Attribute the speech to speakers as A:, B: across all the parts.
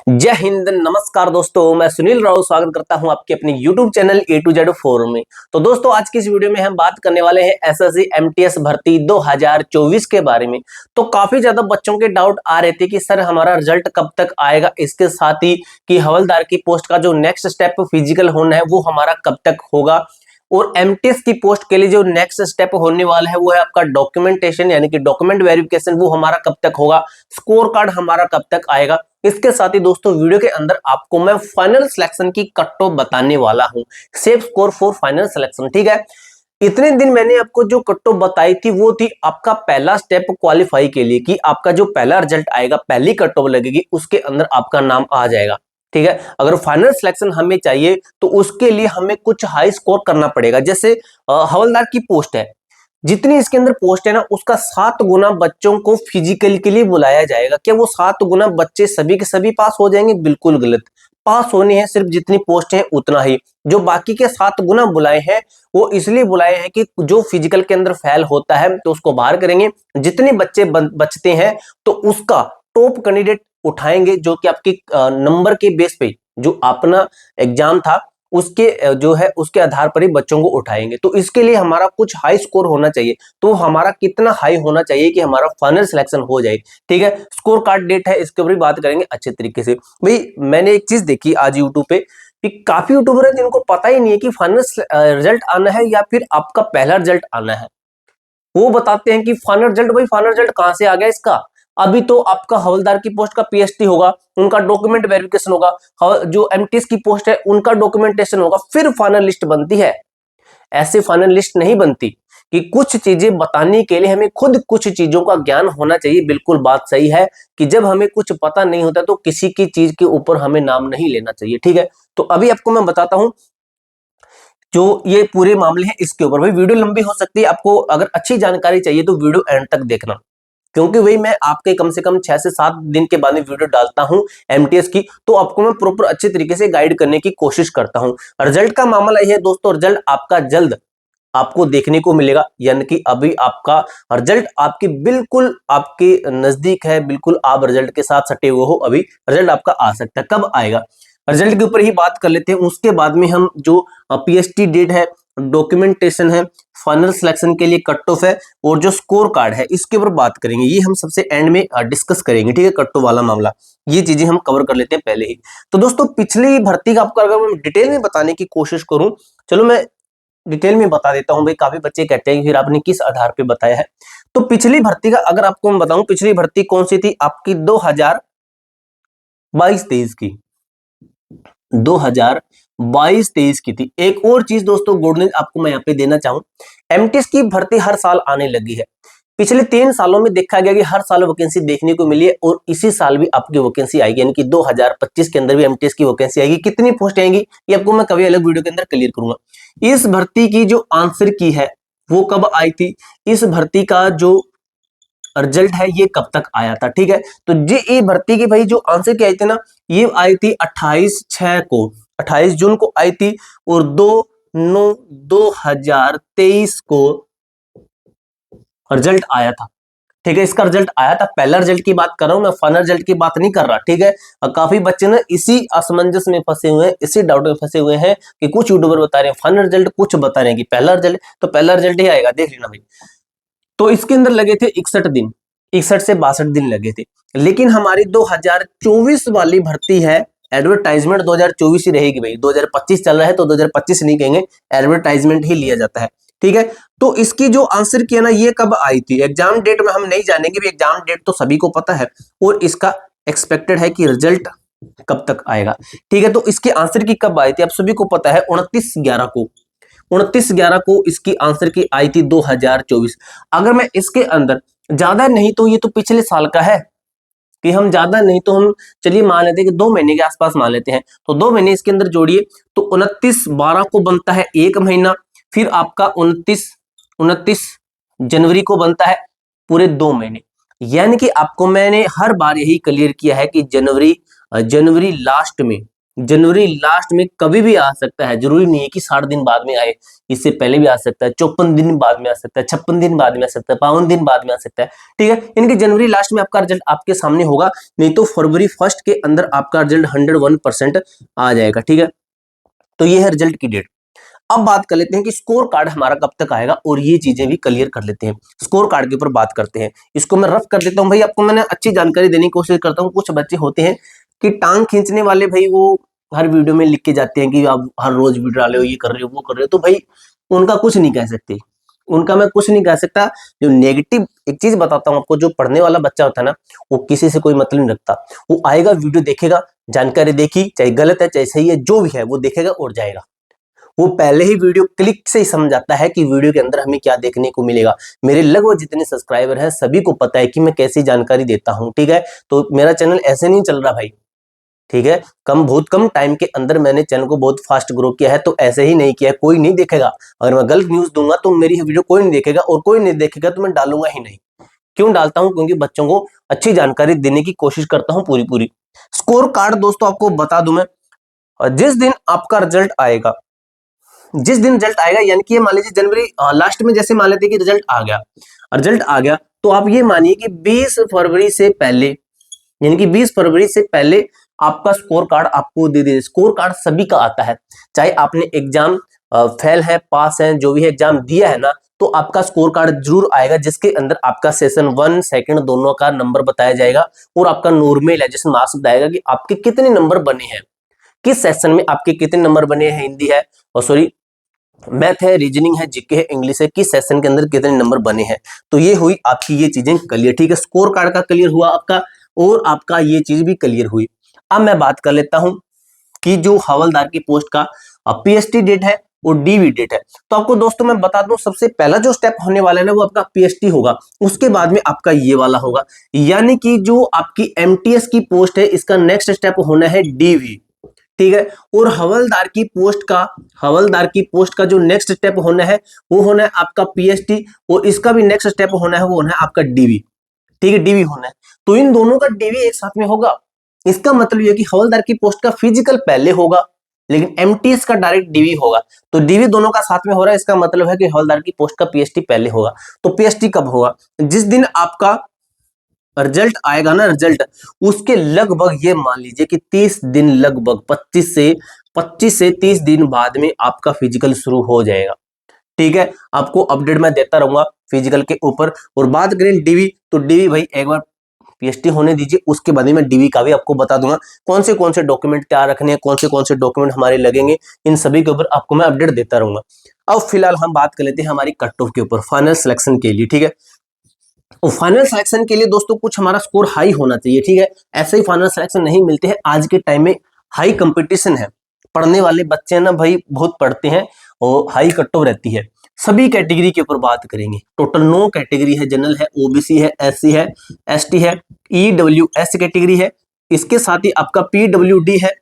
A: जय हिंद, नमस्कार दोस्तों। मैं सुनील राव स्वागत करता हूं आपके अपने YouTube channel A to Z forum में। तो दोस्तों, आज की इस वीडियो में हम बात करने वाले हैं SSC MTS भर्ती 2024 के बारे में। तो काफी ज्यादा बच्चों के डाउट आ रहे थे कि सर हमारा रिजल्ट कब तक आएगा, इसके साथ ही कि हवलदार की पोस्ट का जो नेक्स्ट स्टेप फिजिकल होना है वो हमारा कब तक होगा, और एमटीएस की पोस्ट के लिए जो नेक्स्ट स्टेप होने वाला है वो है आपका डॉक्यूमेंटेशन यानी कि डॉक्यूमेंट वेरिफिकेशन, वो हमारा कब तक होगा, स्कोर कार्ड हमारा कब तक आएगा। इसके साथ ही दोस्तों, वीडियो के अंदर आपको मैं फाइनल सिलेक्शन की कट ऑफ बताने वाला हूं, safe score for final selection. ठीक है, इतने दिन मैंने आपको जो कट ऑफ बताई थी वो थी आपका पहला स्टेप क्वालिफाई के लिए, कि आपका जो पहला रिजल्ट आएगा, पहली कट ऑफ लगेगी, उसके अंदर आपका नाम आ जाएगा। ठीक है, अगर फाइनल सिलेक्शन हमें चाहिए तो उसके लिए हमें कुछ हाई स्कोर करना पड़ेगा। जैसे हवलदार की पोस्ट है, जितनी इसके अंदर पोस्ट है ना, उसका 7 गुना बच्चों को फिजिकल के लिए बुलाया जाएगा। क्या वो 7 गुना बच्चे सभी के सभी पास हो जाएंगे? बिल्कुल गलत। पास होने हैं सिर्फ जितनी पोस्ट है उतना ही। जो बाकी के 7 गुना बुलाए हैं वो इसलिए बुलाए हैं कि जो फिजिकल के अंदर फेल होता है तो उसको बाहर करेंगे, जितने बच्चे बचते हैं तो उसका टॉप कैंडिडेट उठाएंगे, जो कि आपके नंबर के बेस पे जो अपना एग्जाम था उसके जो है उसके आधार पर ही बच्चों को उठाएंगे। तो इसके लिए हमारा कुछ हाई स्कोर होना चाहिए। तो हमारा कितना हाई होना चाहिए कि हमारा फाइनल सिलेक्शन हो जाए? ठीक है, स्कोर कार्ड डेट है, इसके ऊपर भी बात करेंगे अच्छे तरीके से। भाई, मैंने एक चीज देखी आज यूट्यूब पे कि काफी यूट्यूबर है जिनको पता ही नहीं है कि फाइनल रिजल्ट आना है या फिर आपका पहला रिजल्ट आना है। वो बताते हैं कि फाइनल रिजल्ट, भाई फाइनल रिजल्ट कहां से आ गया इसका? अभी तो आपका हवलदार की पोस्ट का पीएसटी होगा, उनका डॉक्यूमेंट वेरिफिकेशन होगा, जो एमटीएस की पोस्ट है उनका डॉक्यूमेंटेशन होगा, फिर फाइनल लिस्ट बनती है। ऐसे फाइनल लिस्ट नहीं बनती। कि कुछ चीजें बताने के लिए हमें खुद कुछ चीजों का ज्ञान होना चाहिए। बिल्कुल बात सही है कि जब हमें कुछ पता नहीं होता तो किसी की चीज के ऊपर हमें नाम नहीं लेना चाहिए। ठीक है, तो अभी आपको मैं बताता हूं जो ये पूरे मामले हैं इसके ऊपर। भाई, वीडियो लंबी हो सकती है, आपको अगर अच्छी जानकारी चाहिए तो वीडियो एंड तक देखना, क्योंकि वही मैं आपके कम से कम 6 से 7 दिन के बाद में वीडियो डालता हूं एमटीएस की, तो आपको मैं प्रॉपर अच्छे तरीके से गाइड करने की कोशिश करता हूं। रिजल्ट का मामला यह है दोस्तों, रिजल्ट आपका जल्द आपको देखने को मिलेगा, यानी कि अभी आपका रिजल्ट आपके बिल्कुल आपके नजदीक है, बिल्कुल आप रिजल्ट के साथ सटे हुए हो। अभी रिजल्ट आपका आ सकता है। कब आएगा, रिजल्ट के ऊपर ही बात कर लेते हैं। उसके बाद में हम जो पीएसटी डेट है, डॉक्यूमेंटेशन है, फाइनल सिलेक्शन के लिए कट ऑफ है, और जो स्कोर कार्ड है इसके ऊपर बात करेंगे। ये हम सबसे एंड में डिस्कस करेंगे। ठीक है, कट ऑफ वाला मामला, ये चीजें हम कवर कर लेते हैं पहले ही। तो दोस्तों, पिछली भर्ती का आपको अगर मैं डिटेल में बताने की कोशिश करूं, चलो मैं डिटेल में बता देता हूं। भाई, काफी बच्चे कहते हैं फिर आपने किस आधार पे बताया है। तो पिछली भर्ती का अगर आपको मैं बताऊं, पिछली भर्ती कौन सी थी आपकी? 2022-23 की, 2022-23 की थी। एक और चीज दोस्तों, गुड न्यूज आपको मैं यहाँ पे देना चाहूं, एमटीएस की भर्ती हर साल आने लगी है। पिछले 3 सालों में देखा गया कि हर साल वैकेंसी देखने को मिली है, और इसी साल भी आपकी वैकेंसी आएगी, यानी कि 2025 के अंदर भी एमटीएस की वैकेंसी आएगी। कितनी पोस्ट आएंगी ये आपको मैं कभी अलग वीडियो के अंदर क्लियर करूंगा। इस भर्ती की जो आंसर की है वो कब आई थी, इस भर्ती का जो रिजल्ट है ये कब तक आया था? ठीक है, तो जेई भर्ती की भाई जो आंसर की आई थी ना, ये आई थी 28/6 को, 28 जून को आई थी, और 2/9/2023 को रिजल्ट आया था। ठीक है, इसका रिजल्ट आया था। पहला रिजल्ट की बात कर रहा हूं मैं, फाइनल रिजल्ट की बात नहीं कर रहा। ठीक है, और काफी बच्चे ना इसी असमंजस में फंसे हुए हैं, इसी डाउट में फंसे हुए हैं कि कुछ यूट्यूबर बता रहे हैं फाइनल रिजल्ट, कुछ बता रहे हैं कि पहला रिजल्ट। तो पहला रिजल्ट ही आएगा, देख लेना भाई। तो इसके अंदर लगे थे 61 दिन, 61 से 62 दिन लगे थे। लेकिन हमारी 2024 वाली भर्ती है, एडवर्टाइजमेंट 2024 ही रहेगी भाई। 2025 चल रहा है तो 2025 नहीं कहेंगे, एडवर्टाइजमेंट ही लिया जाता है। ठीक है, तो इसकी जो आंसर किया ना, ये कब आई थी? एग्जाम डेट में हम नहीं जानेंगे, भी एग्जाम डेट तो सभी को पता है, और इसका एक्सपेक्टेड है कि रिजल्ट कब तक आएगा। ठीक है, तो इसके आंसर की कब आई थी आप सभी को पता है, 29/11 को, 29/11 को इसकी आंसर की आई थी 2024। अगर मैं इसके अंदर ज्यादा नहीं तो, ये तो पिछले साल का है, कि हम ज्यादा नहीं तो हम चलिए मान लेते हैं कि 2 महीने के आसपास मान लेते हैं, तो 2 महीने इसके अंदर जोड़िए तो 29/12 को बनता है 1 महीना, फिर आपका 29 जनवरी को बनता है पूरे 2 महीने। यानी कि आपको मैंने हर बार यही क्लियर किया है कि जनवरी लास्ट में, जनवरी लास्ट में कभी भी आ सकता है, जरूरी नहीं है कि 60 दिन बाद में आए, इससे पहले भी आ सकता है, 54 दिन बाद में आ सकता है, 56 दिन बाद में आ सकता है, 52 दिन बाद में आ सकता है। ठीक है, इनके जनवरी लास्ट में आपका रिजल्ट आपके सामने होगा, नहीं तो फरवरी फर्स्ट के अंदर आपका रिजल्ट 101% आ जाएगा। ठीक है, तो ये है रिजल्ट की डेट। अब बात कर लेते हैं कि स्कोर कार्ड हमारा कब तक आएगा, और ये चीजें भी क्लियर कर लेते हैं। स्कोर कार्ड के ऊपर बात करते हैं, इसको मैं रफ कर देता हूं भाई, आपको मैंने अच्छी जानकारी देने की कोशिश करता हूं। कुछ बच्चे होते हैं कि टांग खींचने वाले भाई, वो हर वीडियो में लिख के जाते हैं कि आप हर रोज वीडियो डाले हो, ये कर रहे हो, वो कर रहे हो, तो भाई उनका कुछ नहीं कह सकते, उनका मैं कुछ नहीं कह सकता। जो नेगेटिव, एक चीज बताता हूं आपको, जो पढ़ने वाला बच्चा होता है ना, वो किसी से कोई मतलब नहीं रखता। वो आएगा, वीडियो देखेगा, जानकारी देखी, चाहे गलत है चाहे सही है, जो भी है वो देखेगा और जाएगा। वो पहले ही वीडियो क्लिक से ही समझ आता है कि वीडियो के अंदर हमें क्या देखने को मिलेगा। मेरे लगभग जितने सब्सक्राइबर हैं सभी को पता है कि मैं कैसी जानकारी देता हूं। ठीक है, तो मेरा चैनल ऐसे नहीं चल रहा भाई। ठीक है, बहुत कम टाइम के अंदर मैंने चैनल को बहुत फास्ट ग्रो किया है, तो ऐसे ही नहीं किया है, कोई नहीं देखेगा। अगर मैं गलत न्यूज दूंगा तो मेरी वीडियो कोई नहीं देखेगा, और कोई नहीं देखेगा तो मैं डालूंगा ही नहीं। क्यों डालता हूं? क्योंकि बच्चों को अच्छी जानकारी देने की कोशिश करता हूं पूरी पूरी। स्कोर कार्ड दोस्तों आपको बता दूं मैं, जिस दिन आपका रिजल्ट आएगा, जिस दिन रिजल्ट आएगा, यानी कि ये मान लीजिए जनवरी लास्ट में जैसे मान लेते कि रिजल्ट आ गया, रिजल्ट आ गया, तो आप ये मानिए कि 20 फरवरी से पहले, यानी कि 20 फरवरी से पहले आपका स्कोर कार्ड आपको दे दे। स्कोर कार्ड सभी का आता है, चाहे आपने एग्जाम फेल है, पास है, जो भी है एग्जाम दिया है ना, तो आपका स्कोर कार्ड जरूर आएगा, जिसके अंदर आपका सेशन 1 सेकंड दोनों का नंबर बताया जाएगा, और आपका नॉर्मलाइजेशन मार्क्स बताएगा कि आपके कितने नंबर बने हैं, किस सेशन में आपके कितने नंबर बने हैं, हिंदी है और सॉरी मैथ है, रीजनिंग है, जीके है, इंग्लिश है, किस सेशन के अंदर कितने नंबर बने हैं। तो ये हुई आपकी ये चीजें क्लियर। ठीक है, स्कोर कार्ड का क्लियर हुआ आपका, और आपका ये चीज भी क्लियर हुई। अब मैं बात कर लेता हूं कि जो हवलदार की पोस्ट का पीएसटी डेट है और डीवी डेट है। तो आपको दोस्तों मैं बता दूं, सबसे पहला जो स्टेप होने वाला है ना, वो आपका पीएसटी होगा, उसके बाद में आपका ये वाला होगा, यानी कि जो आपकी एमटीएस की पोस्ट है, इसका नेक्स्ट स्टेप होना है डीवी। ठीक है, और हवलदार की पोस्ट का जो नेक्स्ट स्टेप होना है, वो होना है आपका पीएसटी, और इसका भी नेक्स्ट स्टेप होना है, वो होना है आपका डीवी। ठीक है, डीवी होना है, तो इन दोनों का डीवी एक साथ में होगा। इसका मतलब ये कि हवलदार की पोस्ट का फिजिकल पहले होगा, लेकिन एमटीएस का डायरेक्ट डीवी होगा। तो डीवी दोनों का साथ में हो रहा है, इसका मतलब है कि हवलदार की पोस्ट का पीएसटी पहले होगा। तो पीएसटी कब होगा? जिस दिन आपका रिजल्ट आएगा ना, रिजल्ट उसके लगभग ये मान लीजिए कि 30 दिन, लगभग 25 से 30 दिन बाद में आपका फिजिकल शुरू हो जाएगा। ठीक है, आपको अपडेट मैं देता रहूंगा फिजिकल के ऊपर। और बात करें डीवी, तो डीवी भाई एक बार पीएसटी होने दीजिए, उसके बाद में मैं डीवी का भी आपको बता दूंगा, कौन से डॉक्यूमेंट तैयार रखने हैं, कौन से डॉक्यूमेंट हमारे लगेंगे, इन सभी के ऊपर आपको मैं अपडेट देता रहूंगा। अब फिलहाल हम बात कर लेते हैं हमारी कट ऑफ के ऊपर, फाइनल सिलेक्शन के लिए। ठीक है, तो फाइनल सिलेक्शन के लिए दोस्तों कुछ हमारा स्कोर हाई होना चाहिए। ठीक है, ऐसे ही फाइनल सिलेक्शन नहीं मिलते हैं, आज के टाइम में हाई कंपटीशन है, पढ़ने वाले बच्चे ना भाई बहुत पढ़ते हैं, और हाई कट ऑफ रहती है। सभी कैटेगरी के ऊपर बात करेंगे, टोटल 9 कैटेगरी है, जनरल है, ओबीसी है, एससी है, एसटी है, ईडब्ल्यूएस कैटेगरी है, इसके साथ ही आपका पीडब्ल्यूडी है,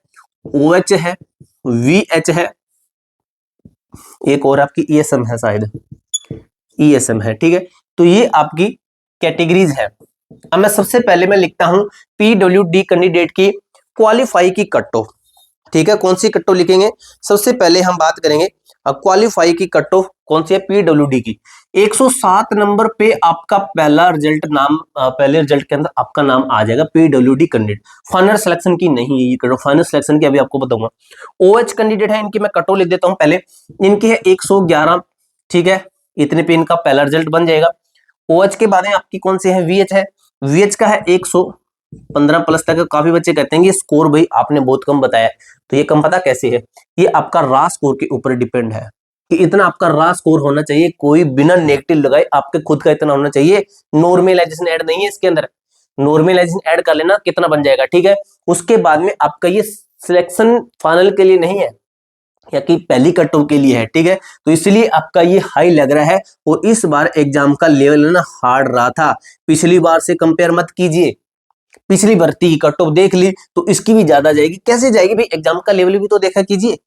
A: ओएच है, वीएच है, एक और आपकी ईएसएम है, शायद ईएसएम है। ठीक है, तो ये आपकी कैटेगरीज है। अब मैं सबसे पहले मैं लिखता हूं पीडब्ल्यूडी कैंडिडेट की क्वालिफाई की कट ऑफ। ठीक है, कौन सी कट ऑफ लिखेंगे? सबसे पहले हम बात करेंगे क्वालिफाई की कट ऑफ कौन सी है, पीडब्ल्यूडी की। 107 नंबर पे आपका पहला रिजल्ट नाम, पहले रिजल्ट के अंदर आपका नाम आ जाएगा पीडब्ल्यूडी कैंडिडेट। फाइनल सिलेक्शन की नहीं है ये कट ऑफ, फाइनल सिलेक्शन की अभी आपको बताऊंगा। ओएच कैंडिडेट है, इनकी मैं कट ऑफ लिख देता हूं पहले, इनकी है 111। ठीक है, इतने पे इनका पहला रिजल्ट बन जाएगा। ओएच के बाद में आपकी कौन सी है, वीएच है, वीएच का है 115 प्लस तक। काफी बच्चे कहते हैं कि स्कोर भाई आपने बहुत कम बताया, तो ये कम पता कैसे है, ये आपका रा स्कोर के ऊपर डिपेंड है कि इतना आपका रा स्कोर होना चाहिए, कोई बिना नेगेटिव लगाए आपके खुद का इतना होना चाहिए। नॉर्मलाइजेशन ऐड नहीं है इसके अंदर, नॉर्मलाइजेशन ऐड कर लेना कितना बन जाएगा। ठीक है, उसके बाद में आपका ये सिलेक्शन फाइनल के लिए नहीं है, या कि पहली कट ऑफ के लिए है। ठीक है, तो इसलिए आपका ये हाई लग रहा है, और इस बार एग्जाम का लेवल ना हार्ड रहा था, पिछली बार से कंपेयर मत कीजिए। पिछली भर्ती की कट ऑफ देख ली तो इसकी भी ज्यादा जाएगी, कैसे जाएगी भाई, एग्जाम का लेवल भी तो देखा कीजिए।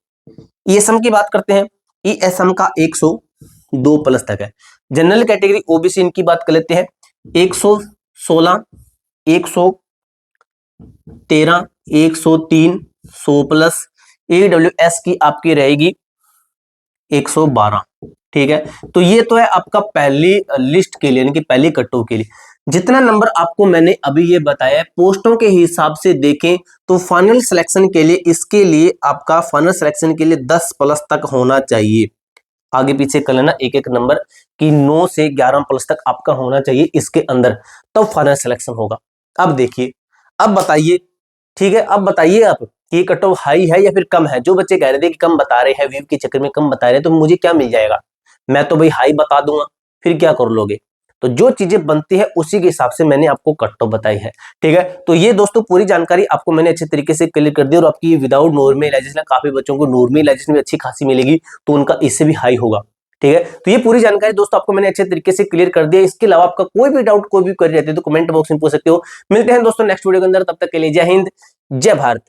A: ईएसएम की बात करते हैं, ईएसएम का 102 प्लस तक है। जनरल कैटेगरी ओबीसी इनकी बात कर लेते हैं, 116, 113, 103, 100 प्लस AWS की आपकी रहेगी 112। ठीक है, तो ये तो है आपका पहली लिस्ट के लिए, यानी कि पहली कट्टों के लिए। जितना नंबर आपको मैंने अभी ये बताया है, पोस्टों के हिसाब से देखें तो फाइनल सिलेक्शन के लिए, इसके लिए आपका फाइनल सिलेक्शन के लिए 10 प्लस तक होना चाहिए। आगे पीछे कर लेना एक एक नंबर कि 9 से 11 प्लस तक आपका होना चाहिए इसके अंदर, तब फाइनल सिलेक्शन होगा। अब देखिए, अब बताइए, ठीक है, अब बताइए आप कि कट ऑफ हाई है या फिर कम है। जो बच्चे कह रहे थे कि कम बता रहे हैं, व्यू के चक्कर में कम बता रहे हैं, तो मुझे क्या मिल जाएगा, मैं तो भाई हाई बता दूंगा, फिर क्या कर लोगे। तो जो चीजें बनती है उसी के हिसाब से मैंने आपको कट ऑफ बताई है। ठीक है, तो ये दोस्तों पूरी जानकारी आपको मैंने अच्छे तरीके से क्लियर कर दी, और आपकी विदाउट नॉर्मलाइजेशन, काफी बच्चों को नॉर्मलाइजेशन भी अच्छी खासी मिलेगी, तो उनका इससे भी हाई होगा। ठीक है, तो ये पूरी जानकारी दोस्तों आपको मैंने अच्छे तरीके से क्लियर कर दिया। इसके अलावा आपका कोई भी डाउट, कोई भी क्वेरी रहती है तो कमेंट बॉक्स में पूछ सकते हो। मिलते हैं दोस्तों नेक्स्ट वीडियो के अंदर, तब तक के लिए जय हिंद, जय भारत।